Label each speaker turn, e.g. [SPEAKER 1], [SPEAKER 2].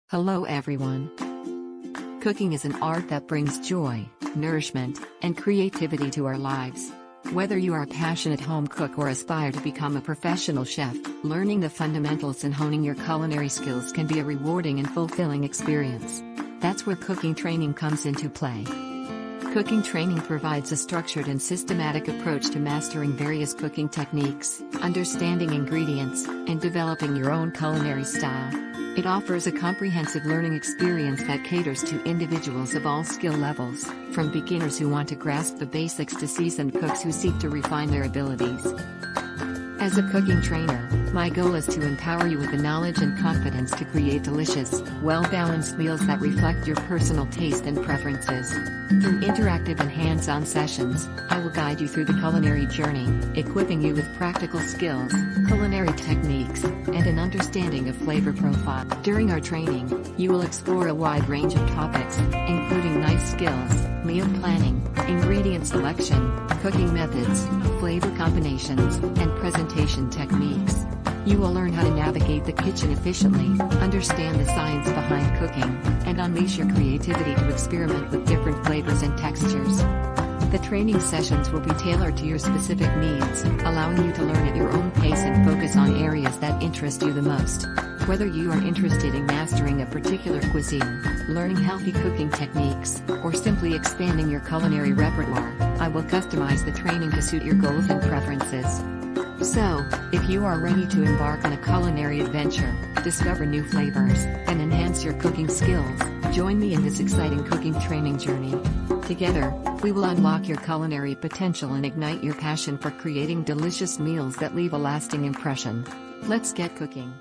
[SPEAKER 1] Hello everyone. Cooking is an art that brings joy, nourishment, and creativity to our lives. Whether you are a passionate home cook or aspire to become a professional chef, learning the fundamentals and honing your culinary skills can be a rewarding and fulfilling experience. That's where cooking training comes into play. Cooking training provides a structured and systematic approach to mastering various cooking techniques, understanding ingredients, and developing your own culinary style. It offers a comprehensive learning experience that caters to individuals of all skill levels, from beginners who want to grasp the basics to seasoned cooks who seek to refine their abilities. As a cooking trainer, my goal is to empower you with the knowledge and confidence to create delicious, well-balanced meals that reflect your personal taste and preferences. Through interactive and hands-on sessions, I will guide you through the culinary journey, equipping you with practical skills, culinary techniques, and an understanding of flavor profile. During our training, you will explore a wide range of topics, including knife skills, meal planning, ingredient selection, cooking methods, flavor combinations, and presentation techniques. You will learn how to navigate the kitchen efficiently, understand the science behind cooking, and unleash your creativity to experiment with different flavors and textures. The training sessions will be tailored to your specific needs, allowing you to learn at your own pace and focus on areas that interest you the most. Whether you are interested in mastering a particular cuisine, learning healthy cooking techniques, or simply expanding your culinary repertoire, I will customize the training to suit your goals and preferences. So, if you are ready to embark on a culinary adventure, discover new flavors, and enhance your cooking skills, join me in this exciting cooking training journey. Together, we will unlock your culinary potential and ignite your passion for creating delicious meals that leave a lasting impression. Let's get cooking.